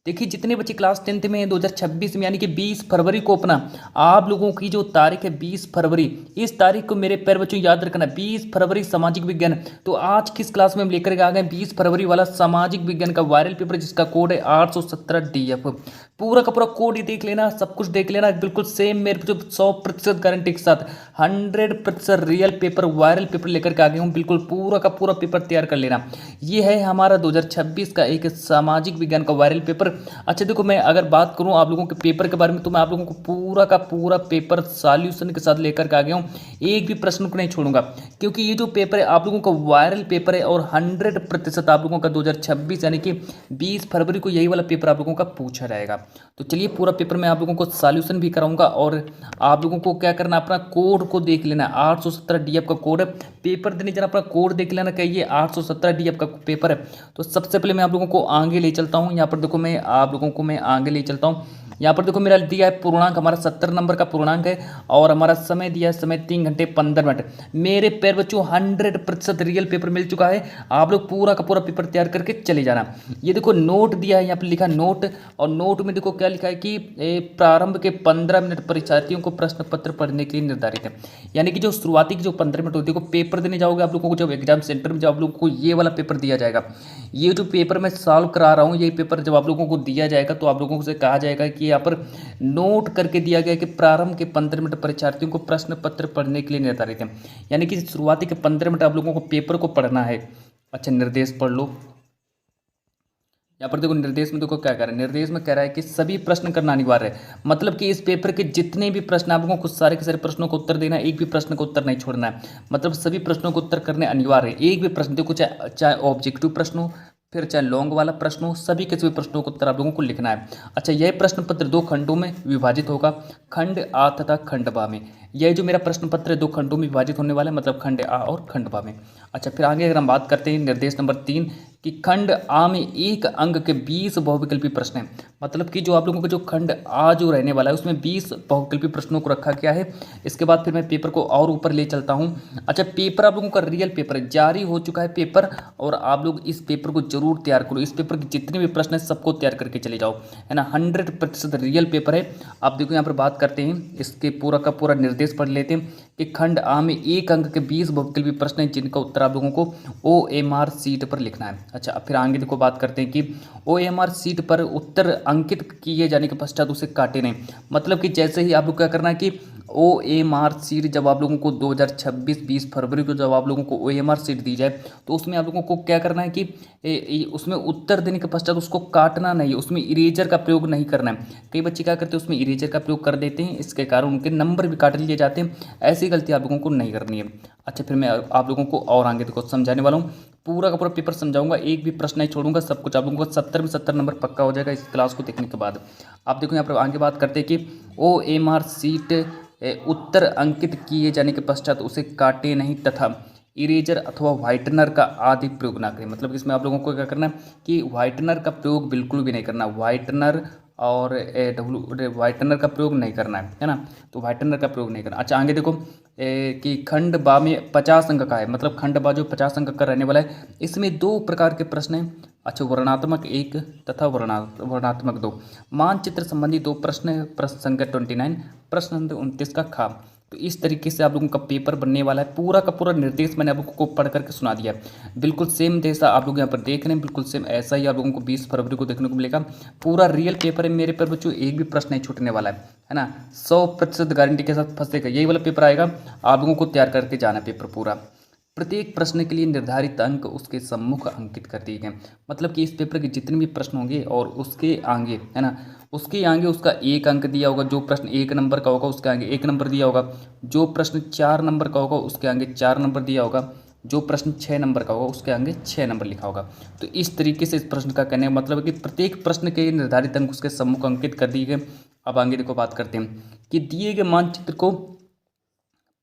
देखिए जितने बच्चे क्लास 10th में हैं 2026 में यानी कि 20 फरवरी को अपना आप लोगों की जो तारीख है 20 फरवरी, इस तारीख को मेरे प्यारे बच्चों याद रखना। 20 फरवरी सामाजिक विज्ञान। तो आज किस क्लास में हम लेकर के आ गए 20 फरवरी वाला सामाजिक विज्ञान का वायरल पेपर जिसका कोड है 817 DF। पूरा का पूरा कोड ही देख लेना, सब कुछ देख लेना, बिल्कुल सेम मेरे जो 100% गारंटी के साथ 100% रियल पेपर वायरल पेपर लेकर के आ गया हूँ। बिल्कुल पूरा का पूरा पेपर तैयार कर लेना। ये है हमारा 2026 का एक सामाजिक विज्ञान का वायरल पेपर। अच्छा देखो, मैं अगर बात करूं आप लोगों के पेपर के बारे में तो मैं आप लोगों को पूरा का पूरा पेपर सॉल्यूशन के साथ लेकर के आ गया हूं। एक भी प्रश्न को नहीं छोड़ूंगा, क्योंकि ये जो पेपर है आप लोगों का वायरल पेपर है और 100% आप लोगों का 2026 यानी कि 20 फरवरी को यही वाला पेपर आप लोगों का पूछा जाएगा। तो चलिए पूरा पेपर मैं आप लोगों को सॉल्यूशन भी कराऊंगा और आप लोगों को क्या करना, अपना कोड को देख लेना। 817 DF का कोड है। पेपर देने जरा अपना कोड देख लेना, कहिए 817 DF का पेपर है। तो सबसे पहले मैं आप लोगों को आगे ले चलता हूँ। यहाँ पर देखो मैं आप लोगों को मैं आगे ले चलता हूँ। यहाँ पर देखो मेरा दिया है पूर्णांक, हमारा 70 नंबर का पूर्णांक है और हमारा समय दिया है समय 3 घंटे 15 मिनट। मेरे पैर बच्चों 100% रियल पेपर मिल चुका है। आप लोग पूरा का पूरा पेपर तैयार करके चले जाना। ये देखो नोट दिया है, यहाँ पर लिखा नोट, और नोट में देखो क्या लिखा है कि प्रारंभ के 15 मिनट परीक्षार्थियों को प्रश्न पत्र पढ़ने के लिए निर्धारित है। यानी कि जो शुरुआती की जो 15 मिनट होती है, पेपर देने जाओगे आप लोगों को जब एग्जाम सेंटर में, जब आप लोगों को ये वाला पेपर दिया जाएगा, ये जो पेपर मैं सॉल्व करा रहा हूँ, ये पेपर जब आप लोगों को दिया जाएगा तो आप लोगों से कहा जाएगा कि यहाँ पर नोट करके दिया गया कि प्रारंभ के 15 मिनट परीक्षार्थियों को प्रश्न पत्र पढ़ने के लिए निर्धारित है। यानी कि शुरुआती के 15 मिनट आप लोगों को पेपर को पढ़ना है। अच्छा निर्देश पढ़ लो। यहाँ पर देखो निर्देश में देखो क्या कह रहा है, निर्देश में कह रहा है कि सभी प्रश्न करना अनिवार्य है। मतलब कि इस पेपर के जितने भी प्रश्न आप लोगों को सारे के सारे प्रश्नों का उत्तर देना है, एक भी प्रश्न का उत्तर नहीं छोड़ना है। मतलब सभी प्रश्नों को उत्तर करने अनिवार्य है। एक भी प्रश्न देखो, चाहे चाहे ऑब्जेक्टिव प्रश्न हो, फिर चाहे लॉन्ग वाला प्रश्न हो, सभी के सभी प्रश्नों का उत्तर आप लोगों को लिखना है। अच्छा यह प्रश्न पत्र 2 खंडों में विभाजित होगा, खंड आ तथा खंड बा में। यह जो मेरा प्रश्न पत्र है 2 खंडों में विभाजित होने वाला है, मतलब खंड आ और खंड बा में। अच्छा फिर आगे अगर हम बात करते हैं निर्देश नंबर 3 कि खंड आ में एक अंक के 20 बहुविकल्पी प्रश्न हैं। मतलब कि जो आप लोगों का जो खंड आ जो रहने वाला है उसमें 20 बहुविकल्पी प्रश्नों को रखा गया है। इसके बाद फिर मैं पेपर को और ऊपर ले चलता हूँ। अच्छा पेपर आप लोगों का रियल पेपर है, जारी हो चुका है पेपर, और आप लोग इस पेपर को जरूर तैयार करो। इस पेपर के जितने भी प्रश्न हैं सबको तैयार करके चले जाओ, है ना। 100% रियल पेपर है। आप देखो यहाँ पर बात करते हैं, इसके पूरा का पूरा निर्देश पढ़ लेते हैं कि खंड आ में एक अंक के 20 बहुविकल्पी प्रश्न हैं जिनका उत्तर आप लोगों को OMR सीट पर लिखना है। अच्छा फिर आगे देखो बात करते हैं कि OMR सीट पर उत्तर अंकित किए जाने के पश्चात उसे काटे नहीं। मतलब कि जैसे ही आप लोग क्या करना है कि OMR सीट जब आप लोगों को 2026 20 फरवरी को जब आप लोगों को OMR सीट दी जाए तो उसमें आप लोगों को क्या करना है कि उसमें उत्तर देने के पश्चात उसको काटना नहीं, उसमें इरेजर का प्रयोग नहीं करना है। कई बच्चे क्या करते हैं उसमें इरेजर का प्रयोग कर देते हैं, इसके कारण उनके नंबर भी काट लिए जाते हैं। ऐसी गलती आप लोगों को नहीं करनी है। अच्छा फिर मैं आप लोगों को और आगे देखो समझाने वाला हूँ, पूरा का पूरा पेपर समझाऊंगा, एक भी प्रश्न नहीं छोड़ूंगा, सब कुछ आप लोगों को 70 में 70 नंबर पक्का हो जाएगा इस क्लास को देखने के बाद। आप देखो यहाँ पर आगे बात करते हैं कि OMR सीट उत्तर अंकित किए जाने के पश्चात उसे काटे नहीं तथा इरेजर अथवा व्हाइटनर का आदि प्रयोग ना करें। मतलब इसमें आप लोगों को क्या करना है कि व्हाइटनर का प्रयोग बिल्कुल भी नहीं करना, व्हाइटनर और व्हाइटनर का प्रयोग नहीं करना है ना। तो व्हाइटनर का प्रयोग नहीं करना। अच्छा आगे देखो कि खंड बा में 50 अंक का है, मतलब खंड बा जो 50 अंक का रहने वाला है, इसमें 2 प्रकार के प्रश्न हैं। अच्छा वर्णात्मक 1 तथा वर्णात्मक 2। मानचित्र संबंधी 2 प्रश्न है, प्रश्न संख्या 29, प्रश्न नंबर 29 का खा। तो इस तरीके से आप लोगों का पेपर बनने वाला है। पूरा का पूरा निर्देश मैंने आप लोगों को पढ़ करके सुना दिया है। बिल्कुल सेम जैसा आप लोग यहाँ पर देख रहे हैं, बिल्कुल सेम ऐसा ही आप लोगों को 20 फरवरी को देखने को मिलेगा। पूरा रियल पेपर है मेरे पर बच्चों, एक भी प्रश्न नहीं छूटने वाला है ना। 100% गारंटी के साथ फंसेगा, यही वाला पेपर आएगा। आप लोगों को तैयार करके जाना है पेपर पूरा। प्रत्येक प्रश्न के लिए निर्धारित अंक उसके सम्मुख अंकित कर दिए गए। मतलब कि इस पेपर के जितने भी प्रश्न होंगे और उसके आगे, है ना, उसके आगे उसका 1 अंक दिया होगा। जो प्रश्न 1 नंबर का होगा उसके आगे 1 नंबर दिया होगा। जो प्रश्न 4 नंबर का होगा उसके आगे 4 नंबर दिया होगा। जो प्रश्न 6 नंबर का होगा उसके आगे 6 नंबर लिखा होगा। तो इस तरीके से इस प्रश्न का कहने का मतलब है कि प्रत्येक प्रश्न के निर्धारित अंक उसके सम्मुख अंकित कर दिए गए। अब आगे देखो बात करते हैं कि दिए गए मानचित्र को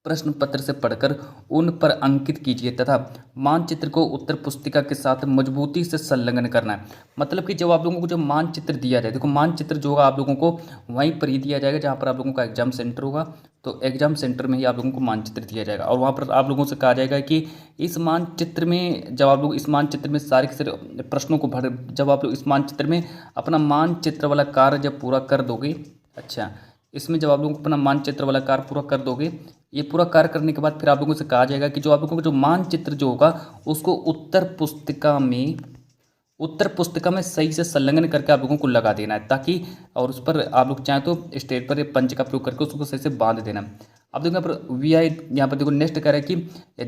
प्रश्न पत्र से पढ़कर उन पर अंकित कीजिए तथा मानचित्र को उत्तर पुस्तिका के साथ मजबूती से संलग्न करना है। मतलब कि जब आप लोगों को जो मानचित्र दिया जाए, देखो मानचित्र जो होगा आप लोगों को वहीं पर ही दिया जाएगा जहाँ पर आप लोगों का एग्जाम सेंटर होगा। तो एग्जाम सेंटर में ही आप लोगों को मानचित्र दिया जाएगा और वहाँ पर आप लोगों से कहा जाएगा कि इस मानचित्र में जब आप लोग इस मानचित्र में सारे के सारे प्रश्नों को भर, जब आप लोग इस मानचित्र में अपना मानचित्र वाला कार्य जब पूरा कर दोगे, अच्छा इसमें जब आप लोगों को अपना मानचित्र वाला कार्य पूरा कर दोगे, ये पूरा कार्य करने के बाद फिर आप लोगों से कहा जाएगा कि जो आप लोगों को जो मानचित्र जो होगा उसको उत्तर पुस्तिका में सही से संलग्न करके आप लोगों को लगा देना है, ताकि और उस पर आप लोग चाहें तो स्टेज पर पंच का प्रयोग करके उसको सही से बांध देना। अब देखो यहाँ पर VI यहाँ पर देखो नेक्स्ट कह रहा है कि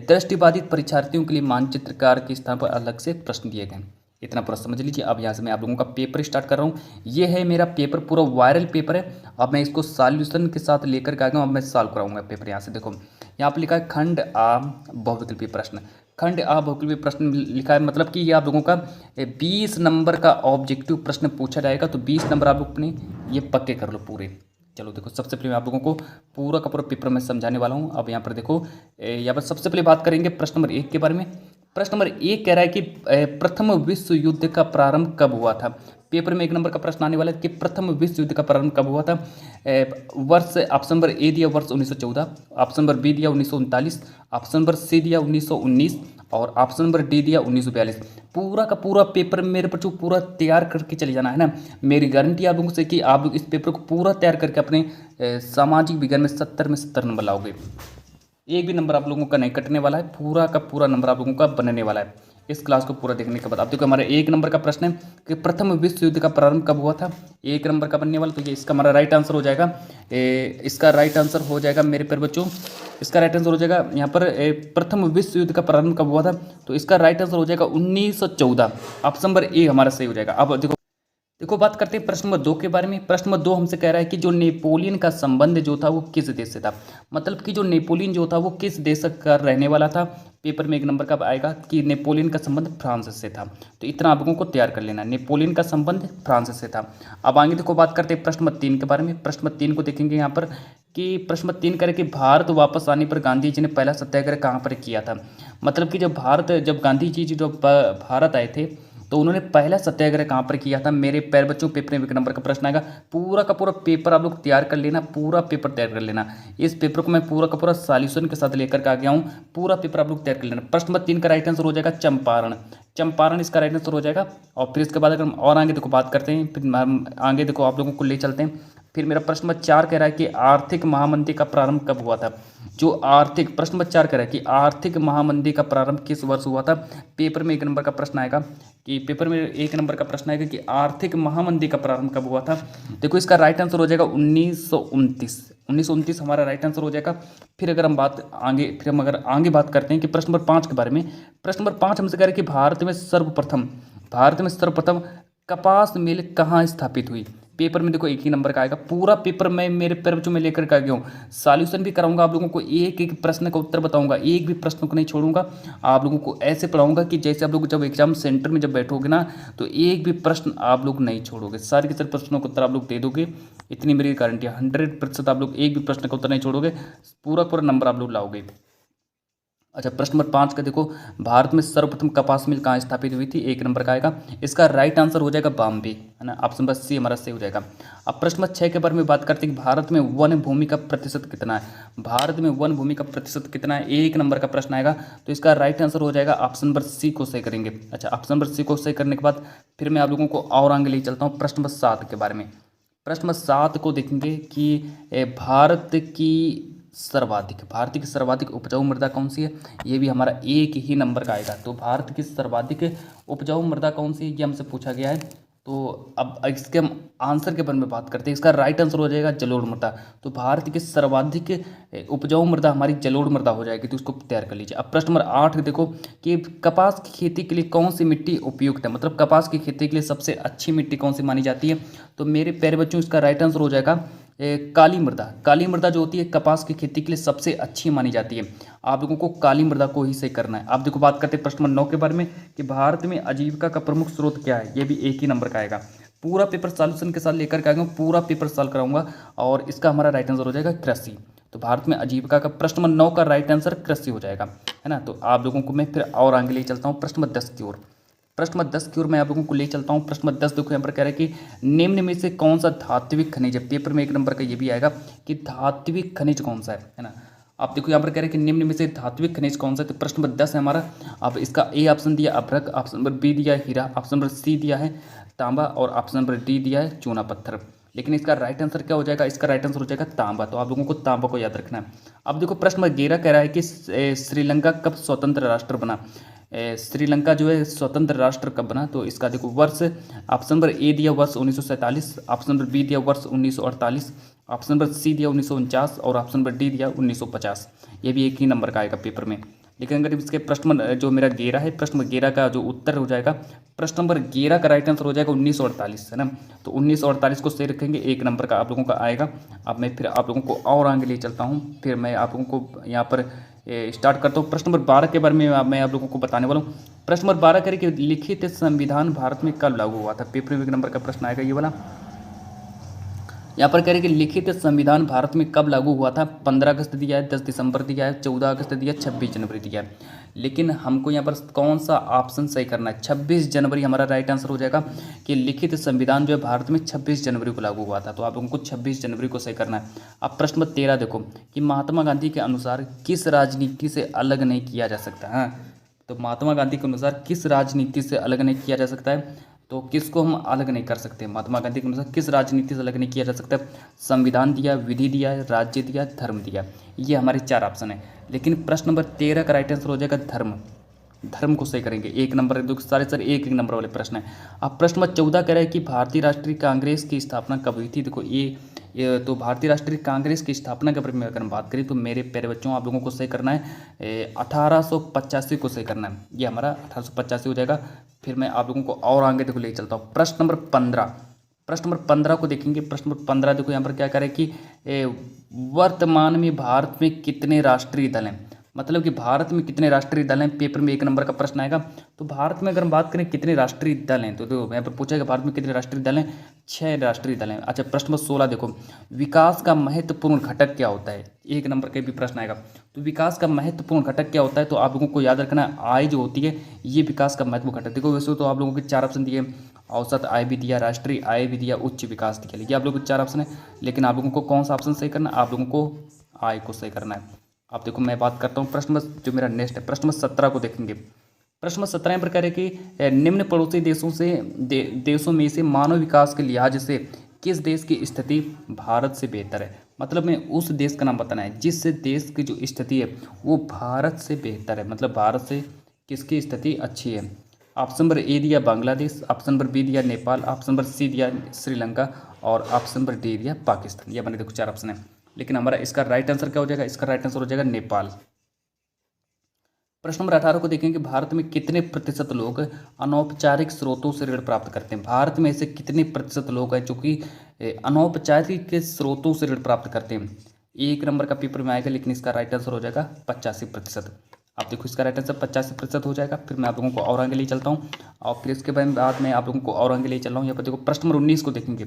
दृष्टिबाधित परीक्षार्थियों के लिए मानचित्रकार के स्थान पर अलग से प्रश्न दिए गए। इतना पूरा समझ लीजिए। अब यहाँ से मैं आप लोगों का पेपर स्टार्ट कर रहा हूँ। ये है मेरा पेपर, पूरा वायरल पेपर है। अब मैं इसको सॉल्यूशन के साथ लेकर के आ गया हूँ। अब मैं सॉल्व कराऊंगा पेपर। यहाँ से देखो, यहाँ पर लिखा है खंड आ बहुविकल्पीय प्रश्न। खंड आ बहुविकल्पीय प्रश्न लिखा है, मतलब कि ये आप लोगों का 20 नंबर का ऑब्जेक्टिव प्रश्न पूछा जाएगा। तो 20 नंबर आप लोग अपने ये पक्के कर लो पूरे। चलो देखो, सबसे पहले मैं आप लोगों को पूरा का पूरा पेपर में समझाने वाला हूँ। अब यहाँ पर देखो, यहाँ पर सबसे पहले बात करेंगे प्रश्न नंबर 1 के बारे में। प्रश्न नंबर 1 कह रहा है कि प्रथम विश्व युद्ध का प्रारंभ कब हुआ था। पेपर में 1 नंबर का प्रश्न आने वाला है कि प्रथम विश्व युद्ध का प्रारंभ कब हुआ था। वर्ष ऑप्शन नंबर ए दिया वर्ष 1914, ऑप्शन नंबर बी दिया 1939, ऑप्शन नंबर सी दिया 1919 और ऑप्शन नंबर डी दिया 1942। पूरा का पूरा पेपर मेरे पर जो पूरा तैयार करके चले जाना है ना। मेरी गारंटी आप लोगों से कि आप लोग इस पेपर को पूरा तैयार करके अपने सामाजिक विज्ञान में 70 में 70 नंबर लाओगे। एक भी नंबर आप लोगों का नहीं कटने वाला है, पूरा का पूरा नंबर आप लोगों का बनने वाला है इस क्लास को पूरा देखने के बाद। अब देखो, हमारा 1 नंबर का प्रश्न है कि प्रथम विश्व युद्ध का प्रारंभ कब हुआ था। 1 नंबर का बनने वाला, तो ये इसका हमारा राइट आंसर हो जाएगा। इसका राइट आंसर हो जाएगा मेरे प्यारे बच्चों, इसका राइट आंसर हो जाएगा यहाँ पर प्रथम विश्व युद्ध का प्रारंभ कब हुआ था। तो इसका राइट आंसर हो जाएगा 1914। ऑप्शन नंबर ए हमारा सही हो जाएगा। अब देखो बात करते हैं प्रश्न नंबर 2 के बारे में। प्रश्न नंबर 2 हमसे कह रहा है कि जो नेपोलियन का संबंध जो था वो किस देश से था। मतलब कि जो नेपोलियन जो था वो किस देश का रहने वाला था। पेपर में 1 नंबर का आएगा कि नेपोलियन का संबंध फ्रांस से था। तो इतना आप लोगों को तैयार कर लेना, नेपोलियन का संबंध फ्रांस से था। अब आगे देखो, बात करते हैं प्रश्न नंबर 3 के बारे में। प्रश्न नंबर 3 को देखेंगे यहाँ पर कि प्रश्न नंबर 3 करे कि भारत वापस आने पर गांधी जी ने पहला सत्याग्रह कहाँ पर किया था। मतलब कि जब गांधी जी जब भारत आए थे तो उन्होंने पहला सत्याग्रह कहाँ पर किया था। मेरे प्यारे बच्चों, पेपर में 1 नंबर का प्रश्न आएगा। पूरा का पूरा पेपर आप लोग तैयार कर लेना, पूरा पेपर तैयार कर लेना। इस पेपर को मैं पूरा का पूरा सॉल्यूशन के साथ लेकर के आ गया हूँ। पूरा पेपर आप लोग तैयार कर लेना। प्रश्न नंबर 3 का राइट आंसर हो जाएगा चंपारण। चंपारण इसका राइट आंसर हो जाएगा। और फिर इसके बाद अगर हम और आगे देखो बात करते हैं, फिर हम आगे देखो आप लोगों को ले चलते हैं। फिर मेरा प्रश्न नंबर 4 कह रहा है कि आर्थिक महामंदी का प्रारंभ कब हुआ था। जो आर्थिक प्रश्न नंबर 4 कह रहा है कि आर्थिक महामंदी का प्रारंभ किस वर्ष हुआ था। पेपर में 1 नंबर का प्रश्न आएगा कि पेपर में 1 नंबर का प्रश्न आएगा कि आर्थिक महामंदी का प्रारंभ कब हुआ था। देखो, इसका राइट आंसर हो जाएगा 1929। 1929 हमारा राइट आंसर हो जाएगा। फिर अगर हम आगे बात करते हैं कि प्रश्न नंबर 5 के बारे में। प्रश्न नंबर 5 हमसे कह रहे हैं कि भारत में सर्वप्रथम कपास मिल कहाँ स्थापित हुई। पेपर में देखो 1 ही नंबर का आएगा। पूरा पेपर मैं मेरे पैर बच्चों में लेकर के आ गया हूँ। सॉल्यूशन भी कराऊंगा, आप लोगों को एक एक प्रश्न का उत्तर बताऊंगा, एक भी प्रश्न को नहीं छोड़ूंगा। आप लोगों को ऐसे पढ़ाऊंगा कि जैसे आप लोग जब एग्जाम सेंटर में जब बैठोगे ना, तो एक भी प्रश्न आप लोग नहीं छोड़ोगे। सारे के सारे प्रश्नों का उत्तर आप लोग दे दोगे, इतनी मेरी गारंटी है। 100% आप लोग एक भी प्रश्न का उत्तर नहीं छोड़ोगे, पूरा पूरा नंबर आप लोग लाओगे। अच्छा, प्रश्न नंबर 5 का देखो, भारत में सर्वप्रथम कपास मिल कहाँ स्थापित हुई थी। 1 नंबर का आएगा। इसका राइट आंसर हो जाएगा बॉम्बे, है ना। ऑप्शन नंबर सी हमारा सही हो जाएगा। अब प्रश्न नंबर 6 के बारे में बात करते हैं कि भारत में वन भूमि का प्रतिशत कितना है। भारत में वन भूमि का प्रतिशत कितना है, 1 नंबर का प्रश्न आएगा। तो इसका राइट आंसर हो जाएगा ऑप्शन नंबर सी को सही करेंगे। अच्छा, ऑप्शन नंबर सी को सही करने के बाद फिर मैं आप लोगों को और आगे ले चलता हूँ प्रश्न नंबर 7 के बारे में। प्रश्न नंबर 7 को देखेंगे कि भारत की सर्वाधिक उपजाऊ मृदा कौन सी है। ये भी हमारा 1 ही नंबर का आएगा। तो भारत की सर्वाधिक उपजाऊ मृदा कौन सी है, ये हमसे पूछा गया है। तो अब इसके हम आंसर के बारे में बात करते हैं। इसका राइट आंसर हो जाएगा जलोढ़ मृदा। तो भारत की सर्वाधिक उपजाऊ मृदा हमारी जलोढ़ मृदा हो जाएगी। तो इसको तैयार कर लीजिए। अब प्रश्न नंबर 8 देखो कि कपास की खेती के लिए कौन सी मिट्टी उपयुक्त है। मतलब कपास की खेती के लिए सबसे अच्छी मिट्टी कौन सी मानी जाती है। तो मेरे प्यारे बच्चों, इसका राइट आंसर हो जाएगा काली मृदा। काली मृदा जो होती है कपास की खेती के लिए सबसे अच्छी मानी जाती है। आप लोगों को काली मृदा को ही सही करना है। आप देखो, बात करते हैं प्रश्न नंबर 9 के बारे में कि भारत में आजीविका का प्रमुख स्रोत क्या है। ये भी 1 ही नंबर का आएगा। पूरा पेपर सॉल्यूशन के साथ लेकर के आ गया हूँ, पूरा पेपर सॉल्व कराऊंगा और इसका हमारा राइट आंसर हो जाएगा कृषि। तो भारत में आजीविका का प्रश्न नंबर 9 का राइट आंसर कृषि हो जाएगा, है ना। तो आप लोगों को मैं फिर और आगे ले चलता हूँ प्रश्न नंबर 10 की ओर। प्रश्न नंबर 10 की ओर मैं आप लोगों को ले चलता हूँ। प्रश्न नंबर 10 देखो यहाँ पर कह रहा है कि निम्न में से कौन सा धात्विक खनिज है। पेपर में 1 नंबर का ये भी आएगा कि धात्विक खनिज कौन सा है ना। आप देखो यहाँ पर कह रहे हैं कि निम्न में से धात्विक खनिज कौन सा है। तो प्रश्न नंबर 10 है हमारा। अब इसका ए ऑप्शन दिया अभ्रक, ऑप्शन नंबर बी दिया है हीरा, ऑप्शन नंबर सी दिया है तांबा और ऑप्शन नंबर डी दिया है चूना पत्थर। लेकिन इसका राइट आंसर क्या हो जाएगा, इसका राइट आंसर हो जाएगा तांबा। तो आप लोगों को तांबा को याद रखना है। अब देखो प्रश्न नंबर 11 कह रहा है कि श्रीलंका कब स्वतंत्र राष्ट्र बना। श्रीलंका जो है स्वतंत्र राष्ट्र कब बना। तो इसका देखो वर्ष, ऑप्शन नंबर ए दिया वर्ष 1947, ऑप्शन नंबर बी दिया वर्ष 1948, ऑप्शन नंबर सी दिया 1949 और ऑप्शन नंबर डी दिया 1950। ये भी एक ही नंबर का आएगा पेपर में। लेकिन अगर इसके प्रश्न जो मेरा 11 है, प्रश्न नंबर 11 का जो उत्तर हो जाएगा, प्रश्न नंबर 11 का राइट आंसर हो जाएगा 1948, है ना। तो 1948 को सही रखेंगे, 1 नंबर का आप लोगों का आएगा। अब मैं फिर आप लोगों को और आगे ले चलता हूँ। फिर मैं आप लोगों को यहाँ पर स्टार्ट करता हूँ। प्रश्न नंबर 12 के बारे में मैं आप लोगों को बताने वाला हूँ। प्रश्न नंबर 12 करें कि लिखित संविधान भारत में कब लागू हुआ था। पेपर में 1 नंबर का प्रश्न आएगा ये वाला। यहाँ पर कह रहे हैं कि लिखित संविधान भारत में कब लागू हुआ था। 15 अगस्त दिया है, 10 दिसंबर दिया है, 14 अगस्त दिया है, 26 जनवरी दिया है। लेकिन हमको यहाँ पर कौन सा ऑप्शन सही करना है। 26 जनवरी हमारा राइट आंसर हो जाएगा कि लिखित संविधान जो है भारत में 26 जनवरी को लागू हुआ था। तो आप लोगों को 26 जनवरी को सही करना है। अब प्रश्न नंबर 13 देखो कि महात्मा गांधी के अनुसार किस राजनीति से अलग नहीं किया जा सकता है। तो महात्मा गांधी के अनुसार किस राजनीति से अलग नहीं किया जा सकता है। तो किसको हम अलग नहीं कर सकते। महात्मा गांधी के अनुसार किस राजनीति से अलग नहीं किया जा सकता। संविधान दिया, विधि दिया है, राज्य दिया, धर्म दिया। ये हमारे 4 ऑप्शन है। लेकिन प्रश्न नंबर 13 का राइट आंसर हो जाएगा धर्म। धर्म को सही करेंगे। 1 नंबर, सारे एक नंबर वाले प्रश्न है। अब प्रश्न नंबर 14 कह रहा है कि भारतीय राष्ट्रीय कांग्रेस की स्थापना कब हुई थी। देखो ये तो भारतीय राष्ट्रीय कांग्रेस की स्थापना के बारे में अगर हम बात करें तो मेरे प्यारे बच्चों आप लोगों को सही करना है 1885 को सही करना है। ये हमारा 1885 हो जाएगा। फिर मैं आप लोगों को और आगे देखो ले चलता हूँ। प्रश्न नंबर 15 को देखेंगे। प्रश्न नंबर 15 देखो यहाँ पर क्या करें कि वर्तमान में भारत में कितने राष्ट्रीय दल हैं। मतलब कि भारत में कितने राष्ट्रीय दल हैं। पेपर में 1 नंबर का प्रश्न आएगा। तो भारत में अगर हम बात करें कितने राष्ट्रीय दल हैं तो देखो यहाँ पर पूछा है कि भारत में कितने राष्ट्रीय दल हैं। 6 राष्ट्रीय दल हैं। अच्छा प्रश्न नंबर 16 देखो विकास का महत्वपूर्ण घटक क्या होता है। 1 नंबर का भी प्रश्न आएगा। तो विकास का महत्वपूर्ण घटक क्या होता है। तो आप लोगों को याद रखना आय जो होती है ये विकास का महत्वपूर्ण घटक। देखो वैसे तो आप लोगों के 4 ऑप्शन दिए, औसत आय भी दिया, राष्ट्रीय आय भी दिया, उच्च विकास दिया। ये आप लोगों के 4 ऑप्शन है। लेकिन आप लोगों को कौन सा ऑप्शन सही करना है, आप लोगों को आय को सही करना है। आप देखो मैं बात करता हूँ प्रश्न जो मेरा नेक्स्ट है प्रश्न नंबर 17 को देखेंगे। प्रश्न नंबर 17 पर कह रहे कि निम्न पड़ोसी देशों में से मानव विकास के लिहाज से किस देश की स्थिति भारत से बेहतर है। मतलब में उस देश का नाम बताना है जिस देश की जो स्थिति है वो भारत से बेहतर है। मतलब भारत से किसकी स्थिति अच्छी है। ऑप्शन नंबर ए दिया बांग्लादेश, ऑप्शन नंबर बी दिया नेपाल, ऑप्शन नंबर सी दिया श्रीलंका और ऑप्शन नंबर डी दिया पाकिस्तान। ये बने देखो 4 ऑप्शन है। लेकिन हमारा इसका राइट आंसर क्या हो जाएगा, इसका राइट आंसर हो जाएगा नेपाल। प्रश्न नंबर 18 को देखेंगे भारत में कितने प्रतिशत लोग अनौपचारिक स्रोतों से ऋण प्राप्त करते हैं। भारत में ऐसे कितने प्रतिशत लोग हैं जो कि अनौपचारिक स्रोतों से ऋण प्राप्त करते हैं। 1 नंबर का पेपर में आएगा। लेकिन इसका राइट आंसर हो जाएगा 85%। आप देखो इसका राइट आंसर 85% हो जाएगा। फिर मैं आप लोगों को और आगे ले चलता हूँ और फिर इसके बाद मैं आप लोगों को और आगे ले चल रहा हूँ। यहाँ पर देखो प्रश्न नंबर 19 को देखेंगे।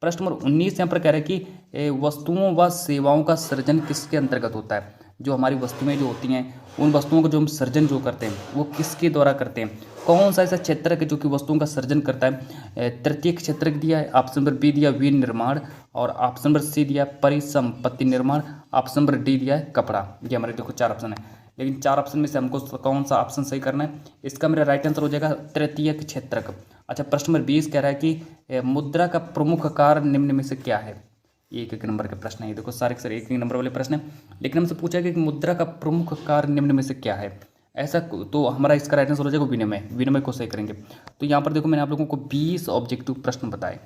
प्रश्न नंबर 19 यहाँ पर कह रहा है कि वस्तुओं व सेवाओं का सृजन किसके अंतर्गत होता है। जो हमारी वस्तुएं जो होती हैं उन वस्तुओं का जो हम सृजन जो करते हैं वो किसके द्वारा करते हैं। कौन सा ऐसा क्षेत्र है जो कि वस्तुओं का सृजन करता है। तृतीय क्षेत्र दिया है। ऑप्शन नंबर बी दिया विनिर्माण और ऑप्शन नंबर सी दिया परिसंपत्ति निर्माण, ऑप्शन नंबर डी दिया है कपड़ा। ये हमारे देखो 4 ऑप्शन है। लेकिन 4 ऑप्शन में से हमको कौन सा ऑप्शन सही करना है। इसका मेरा राइट आंसर हो जाएगा तृतीय क्षेत्रक। अच्छा प्रश्न नंबर 20 कह रहा है कि मुद्रा का प्रमुख कार्य निम्न में से क्या है। 1 नंबर के प्रश्न है। ये देखो सारे 1 नंबर वाले प्रश्न है। लेकिन हमसे पूछा है कि मुद्रा का प्रमुख कार्य निम्न में से क्या है। ऐसा तो हमारा इसका राइट आंसर हो जाएगा विनिमय को सही करेंगे। तो यहाँ पर देखो मैंने आप लोगों को 20 ऑब्जेक्टिव प्रश्न बताए।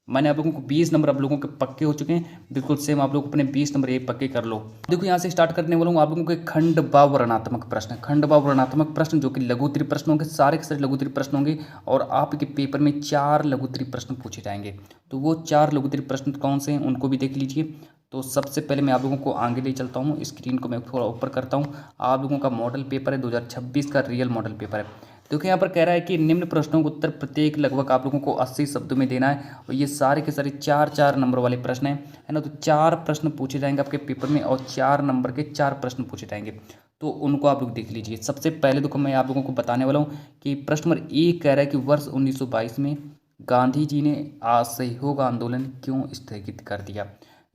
मैंने आप लोगों को 20 नंबर आप लोगों के पक्के हो चुके हैं। बिल्कुल सेम आप लोग अपने 20 नंबर ये पक्के कर लो। देखो यहाँ से स्टार्ट करने वाला हूँ आप लोगों के खंड व वर्णात्मक प्रश्न। खंड व वर्णात्मक प्रश्न जो कि लघुत्तरीय प्रश्न होंगे, सारे के सारे लघुत्तरीय प्रश्न होंगे और आपके पेपर में 4 लघुत्तरीय प्रश्न पूछे जाएंगे। तो वो 4 लघुत्तरीय प्रश्न कौन से हैं उनको भी देख लीजिए। तो सबसे पहले मैं आप लोगों को आगे ले चलता हूँ। स्क्रीन को मैं थोड़ा ऊपर करता हूँ। आप लोगों का मॉडल पेपर है 2026 का रियल मॉडल पेपर है। देखिए यहाँ पर कह रहा है कि निम्न प्रश्नों का उत्तर प्रत्येक लगभग आप लोगों को 80 शब्दों में देना है और ये सारे के सारे 4-4 नंबर वाले प्रश्न हैं, है ना। तो 4 प्रश्न पूछे जाएंगे आपके पेपर में और 4 नंबर के 4 प्रश्न पूछे जाएंगे, तो उनको आप लोग देख लीजिए। सबसे पहले देखो मैं आप लोगों को बताने वाला हूँ कि प्रश्न नंबर 1 कह रहा है कि वर्ष 1922 में गांधी जी ने असहयोग आंदोलन क्यों स्थगित कर दिया।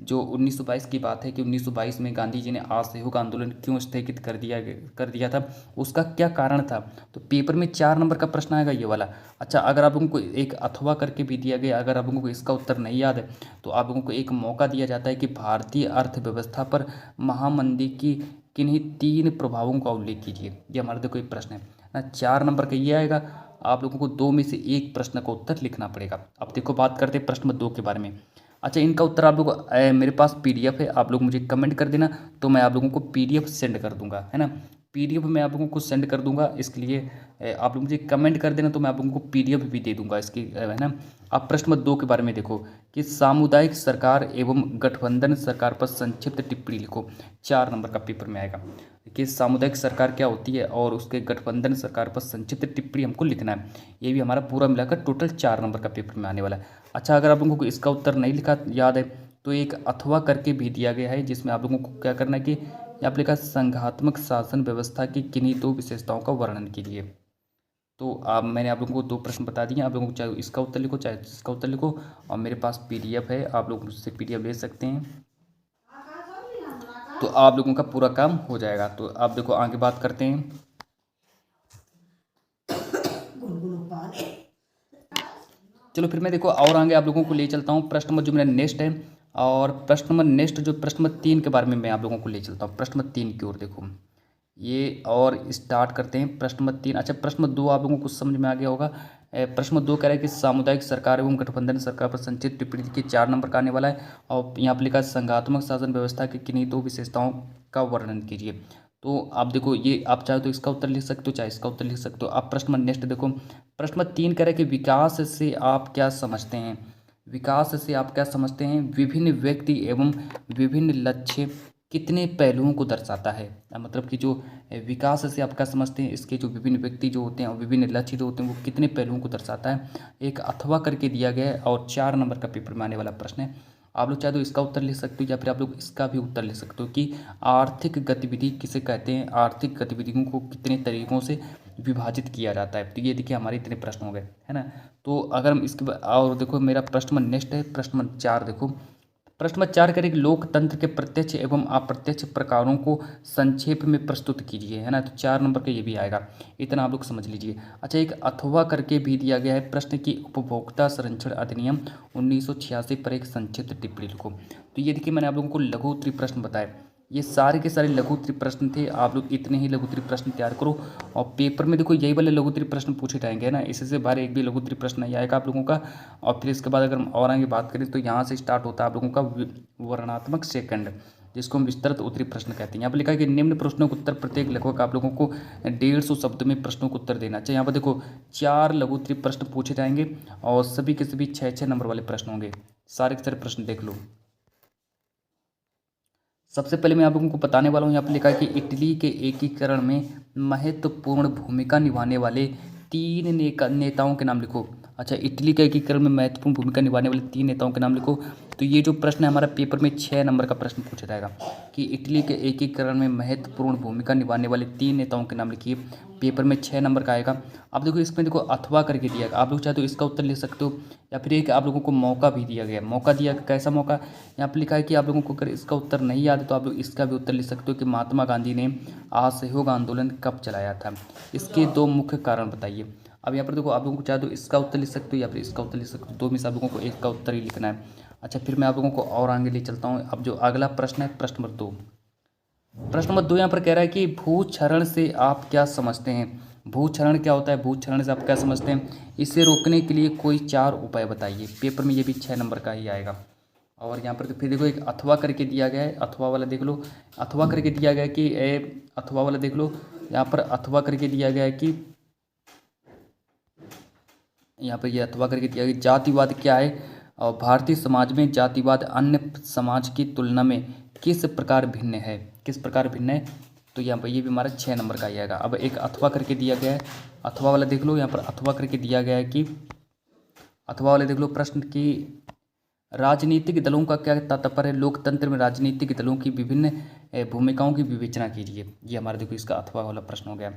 जो 1922 की बात है कि 1922 में गांधी जी ने असहयोग आंदोलन क्यों स्थगित कर दिया था, उसका क्या कारण था। तो पेपर में 4 नंबर का प्रश्न आएगा ये वाला। अच्छा, अगर आप लोगों को एक अथवा करके भी दिया गया, अगर आप लोगों को इसका उत्तर नहीं याद है तो आप लोगों को एक मौका दिया जाता है कि भारतीय अर्थव्यवस्था पर महामंदी की किन्हीं 3 प्रभावों का उल्लेख कीजिए। ये हमारा देखो एक प्रश्न है ना, 4 नंबर का ये आएगा। आप लोगों को 2 में से 1 प्रश्न का उत्तर लिखना पड़ेगा। अब देखो बात करते हैं प्रश्न नंबर 2 के बारे में। अच्छा, इनका उत्तर आप लोग मेरे पास पीडीएफ है, आप लोग मुझे कमेंट कर देना तो मैं आप लोगों को पीडीएफ सेंड कर दूंगा, है ना। पीडीएफ मैं आप लोगों को सेंड कर दूंगा, इसके लिए आप लोग मुझे कमेंट कर देना तो मैं आप लोगों को पीडीएफ भी दे दूंगा इसकी, है ना। अब प्रश्न नंबर 2 के बारे में देखो कि सामुदायिक सरकार एवं गठबंधन सरकार पर संक्षिप्त टिप्पणी लिखो। 4 नंबर का पेपर में आएगा कि सामुदायिक सरकार क्या होती है और उसके गठबंधन सरकार पर संक्षिप्त टिप्पणी हमको लिखना है। ये भी हमारा पूरा मिलाकर टोटल 4 नंबर का पेपर में आने वाला है। अच्छा, अगर आप लोगों को इसका उत्तर नहीं लिखा याद है तो एक अथवा करके भी दिया गया है, जिसमें आप लोगों को क्या करना है कि यहाँ पर लिखा संघात्मक शासन व्यवस्था की किन्हीं 2 विशेषताओं का वर्णन कीजिए। तो मैंने आप लोगों को 2 प्रश्न बता दिए, आप लोगों को चाहे इसका उत्तर लिखो चाहे इसका उत्तर लिखो, और मेरे पास पीडीएफ है, आप लोग मुझसे पीडीएफ ले सकते हैं, तो आप लोगों का पूरा काम हो जाएगा। तो आप देखो आगे बात करते हैं। चलो फिर मैं देखो और आगे आप लोगों को ले चलता हूँ। प्रश्न नंबर जो मेरा नेक्स्ट है, और प्रश्न नंबर नेक्स्ट जो प्रश्न नंबर 3 के बारे में मैं आप लोगों को ले चलता हूँ। प्रश्न नंबर 3 की ओर देखो ये, और स्टार्ट करते हैं प्रश्न नंबर 3। अच्छा, प्रश्न नंबर 2 आप लोगों को समझ में आ गया होगा। प्रश्न नंबर 2 कह रहा है कि सामुदायिक सरकार एवं गठबंधन सरकार पर संक्षिप्त टिप्पणी लिखिए। 4 नंबर का आने वाला है, और यहाँ पर लिखा है संघात्मक शासन व्यवस्था की किन्हीं 2 विशेषताओं का वर्णन कीजिए। तो आप देखो ये, आप चाहे तो इसका उत्तर लिख सकते हो चाहे इसका उत्तर लिख सकते हो। आप प्रश्न नंबर नेक्स्ट देखो, प्रश्न नंबर 3 कह रहा है कि विकास से आप क्या समझते हैं। विकास से आप क्या समझते हैं, विभिन्न व्यक्ति एवं विभिन्न लक्ष्य कितने पहलुओं को दर्शाता है। मतलब कि जो विकास से आप क्या समझते हैं, इसके जो विभिन्न व्यक्ति जो होते हैं और विभिन्न लक्ष्य जो होते हैं वो कितने पहलुओं को दर्शाता है। एक अथवा करके दिया गया है और 4 नंबर का पेपर में आने वाला प्रश्न है। आप लोग चाहे तो इसका उत्तर लिख सकते हो या फिर आप लोग इसका भी उत्तर लिख सकते हो कि आर्थिक गतिविधि किसे कहते हैं, आर्थिक गतिविधियों को कितने तरीकों से विभाजित किया जाता है। तो ये देखिए हमारे इतने प्रश्न हो गए, है ना। तो अगर हम इसके और देखो मेरा प्रश्न नंबर नेक्स्ट है, प्रश्न नंबर 4 देखो। प्रश्न नंबर 4 करें कि लोकतंत्र के प्रत्यक्ष एवं अप्रत्यक्ष प्रकारों को संक्षेप में प्रस्तुत कीजिए, है ना। तो 4 नंबर का ये भी आएगा, इतना आप लोग समझ लीजिए। अच्छा, एक अथवा करके भी दिया गया है प्रश्न की उपभोक्ता संरक्षण अधिनियम 1986 पर एक संक्षिप्त टिप्पणी लिखो। तो ये देखिए मैंने आप लोगों को लघु उत्तरीय प्रश्न बताए, ये सारे के सारे लघु उत्तरीय प्रश्न थे। आप लोग इतने ही लघु उत्तरीय प्रश्न तैयार करो और पेपर में देखो यही वाले लघु उत्तरीय प्रश्न पूछे जाएंगे ना, इससे बाहर एक भी लघु उत्तरीय प्रश्न नहीं आएगा आप लोगों का। और फिर इसके बाद अगर हम और आगे बात करें तो यहाँ से स्टार्ट होता है आप लोगों का वर्णनात्मक सेकंड, जिसको हम विस्तृत उत्तरीय प्रश्न कहते हैं। यहाँ पर लिखा है कि निम्न प्रश्नों का उत्तर प्रत्येक लगभग आप लोगों को 150 शब्द में प्रश्नों का उत्तर देना चाहिए। यहाँ पर देखो 4 लघु उत्तरीय प्रश्न पूछे जाएंगे और सभी के सभी 6-6 नंबर वाले प्रश्न होंगे। सारे के सारे प्रश्न देख लो। सबसे पहले मैं आप लोगों को बताने वाला हूँ, यहाँ पर लिखा है कि इटली के एकीकरण में महत्वपूर्ण भूमिका निभाने वाले 3 नेताओं के नाम लिखो। अच्छा, इटली के एकीकरण में महत्वपूर्ण भूमिका निभाने वाले 3 नेताओं के नाम लिखो। तो ये जो प्रश्न है हमारा पेपर में 6 नंबर का प्रश्न पूछा जाएगा कि इटली के एकीकरण में महत्वपूर्ण भूमिका निभाने वाले 3 नेताओं के नाम लिखिए। पेपर में 6 नंबर का आएगा। अब देखो इसमें देखो अथवा करके दिया गया, आप लोग चाहे तो इसका उत्तर लिख सकते हो या फिर एक आप लोगों को मौका भी दिया गया। मौका दिया, कैसा मौका, यहाँ पर लिखा है कि आप लोगों को अगर इसका उत्तर नहीं याद है तो आप लोग इसका भी उत्तर लिख सकते हो कि महात्मा गांधी ने असहयोग आंदोलन कब चलाया था, इसके 2 मुख्य कारण बताइए। अब यहाँ पर देखो आप लोगों को चाहे तो इसका उत्तर लिख सकते हो या फिर इसका उत्तर लिख सकते हो, 2 में से आप लोगों को एक का उत्तर ही लिखना है। अच्छा, फिर मैं आप लोगों को और आगे ले चलता हूँ। अब जो अगला प्रश्न है प्रश्न नंबर 2। प्रश्न नंबर 2 यहाँ पर कह रहा है कि भूक्षरण से आप क्या समझते हैं। भूक्षरण क्या होता है, भूक्षरण से आप क्या समझते हैं, इसे रोकने के लिए कोई 4 उपाय बताइए। पेपर में ये भी 6 नंबर का ही आएगा। और यहाँ पर फिर देखो एक अथवा करके दिया गया है, अथवा वाला देख लो। अथवा करके दिया गया है कि अथवा वाला देख लो, यहाँ पर अथवा करके दिया गया है कि यहाँ पर ये अथवा करके दिया गया जातिवाद क्या है और भारतीय समाज में जातिवाद अन्य समाज की तुलना में किस प्रकार भिन्न है, किस प्रकार भिन्न है। तो यहाँ पर ये भी हमारा 6 नंबर का ही आएगा। अब एक अथवा करके दिया गया है, अथवा वाला देख लो, यहाँ पर अथवा करके दिया गया है कि अथवा वाले देख लो प्रश्न की राजनीतिक दलों का क्या तात्पर्य है, लोकतंत्र में राजनीतिक दलों की विभिन्न भूमिकाओं की विवेचना कीजिए। ये हमारा देखो इसका अथवा वाला प्रश्न हो गया,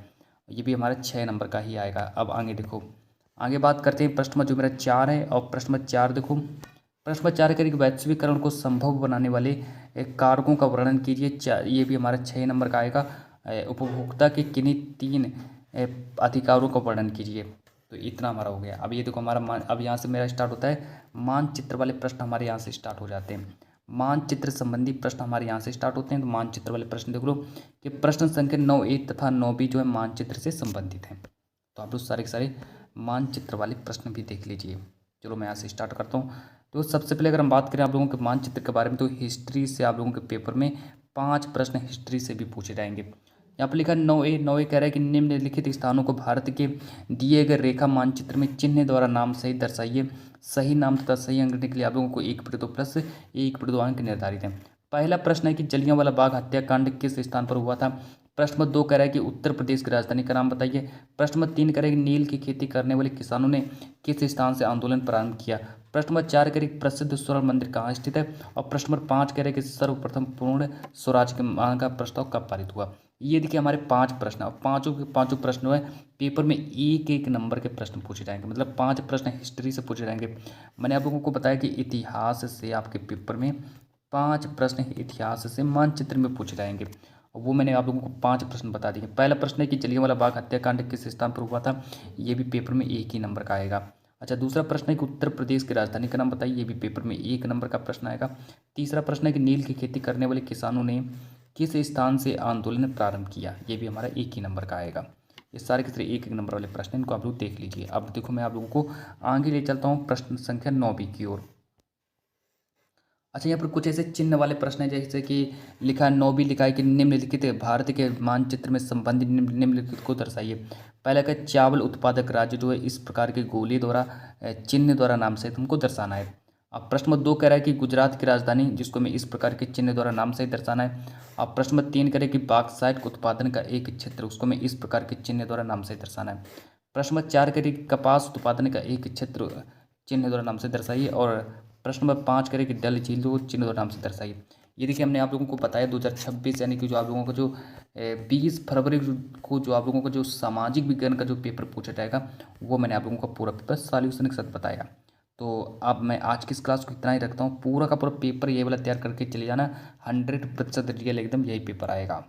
ये भी हमारा 6 नंबर का ही आएगा। अब आगे देखो, आगे बात करते हैं प्रश्न जो मेरा 4 है, और प्रश्न 4 देखो, प्रश्न 4 करें कि वैश्वीकरण को संभव बनाने वाले कारकों का वर्णन कीजिए। ये भी हमारा 6 नंबर का आएगा। उपभोक्ता के किन्हीं 3 अधिकारों का वर्णन कीजिए। तो इतना हमारा हो गया। अब ये देखो हमारा अब यहाँ से मेरा स्टार्ट होता है, मानचित्र वाले प्रश्न हमारे यहाँ से स्टार्ट हो जाते हैं। मानचित्र संबंधी प्रश्न हमारे यहाँ से स्टार्ट होते हैं। तो मानचित्र वाले प्रश्न देख लो कि प्रश्न संख्या 9A तथा 9B जो है मानचित्र से संबंधित हैं। तो आप लोग सारे के सारे मानचित्र वाले प्रश्न भी देख लीजिए। चलो मैं यहाँ से स्टार्ट करता हूँ। तो सबसे पहले अगर हम बात करें आप लोगों के मानचित्र के बारे में, तो हिस्ट्री से आप लोगों के पेपर में 5 प्रश्न हिस्ट्री से भी पूछे जाएंगे। यहाँ पर लिखा 9A कह रहा है कि निम्नलिखित स्थानों को भारत के दिए गए रेखा मानचित्र में चिन्ह द्वारा नाम सहित दर्शाइए। सही नाम तथा सही अंक देने के लिए आप लोगों को 1/2 प्लस 1/2 अंक निर्धारित है। पहला प्रश्न है कि जलियांवाला बाग हत्याकांड किस स्थान पर हुआ था। प्रश्न 2 कह रहा है कि उत्तर प्रदेश की राजधानी का नाम बताइए। प्रश्न 3 कह रहा है कि नील की खेती करने वाले किसानों ने किस स्थान से आंदोलन प्रारंभ किया। प्रश्न 4 कह रहे हैं प्रसिद्ध स्वर्ण मंदिर कहाँ स्थित है। और प्रश्न 5 कह रहे हैं कि सर्वप्रथम पूर्ण स्वराज के मांग का प्रस्ताव कब पारित हुआ। ये देखिए हमारे 5 प्रश्न, और पाँचों के पाँचों प्रश्न है पेपर में 1-1 नंबर के प्रश्न पूछे जाएंगे, मतलब 5 प्रश्न हिस्ट्री से पूछे जाएंगे। मैंने आप लोगों को बताया कि इतिहास से आपके पेपर में 5 प्रश्न इतिहास से मानचित्र में पूछे जाएंगे, और वो मैंने आप लोगों को 5 प्रश्न बता दिए। पहला प्रश्न है कि जलियांवाला बाग हत्याकांड किस स्थान पर हुआ था। ये भी पेपर में 1 ही नंबर का आएगा। अच्छा, दूसरा प्रश्न है कि उत्तर प्रदेश की राजधानी का नाम बताइए। ये भी पेपर में 1 नंबर का प्रश्न आएगा। तीसरा प्रश्न है कि नील की खेती करने वाले किसानों ने किस स्थान से आंदोलन प्रारंभ किया। ये भी हमारा 1 ही नंबर का आएगा। ये सारे के सारे 1-1 नंबर वाले प्रश्न, इनको आप लोग देख लीजिए। अब देखो मैं आप लोगों को आगे ले चलता हूँ प्रश्न संख्या 9B की ओर। अच्छा, यहाँ पर कुछ ऐसे चिन्ह वाले प्रश्न हैं, जैसे कि लिखा है 9B लिखा है कि निम्नलिखित भारत के मानचित्र में संबंधित निम्नलिखित को दर्शाइए। पहला का चावल उत्पादक राज्य जो है इस प्रकार के गोले द्वारा चिन्ह द्वारा नाम सहित हमको दर्शाना है। अब प्रश्न 2 कह रहा है कि गुजरात की राजधानी जिसको हमें इस प्रकार के चिन्ह द्वारा नाम सहित दर्शाना है। अब प्रश्न 3 कह रहा है कि बाक्साइट उत्पादन का एक क्षेत्र उसको हमें इस प्रकार के चिन्ह द्वारा नाम सहित दर्शाना है। प्रश्न 4 कह रही है कि कपास उत्पादन का एक क्षेत्र चिन्ह द्वारा नाम से दर्शाइए। और प्रश्न नंबर 5 करें कि डल झील को चिन्ह और नाम से दर्शाइए। ये देखिए हमने आप लोगों को बताया 2026 यानी कि जो आप लोगों को जो 20 फरवरी को जो आप लोगों को जो सामाजिक विज्ञान का जो पेपर पूछा जाएगा, वो मैंने आप लोगों को पूरा पेपर सॉल्यूशन के साथ बताया। तो अब मैं आज की इस क्लास को इतना ही रखता हूँ। पूरा का पूरा पेपर ये वाला तैयार करके चले जाना, 100% रियल एकदम यही पेपर आएगा।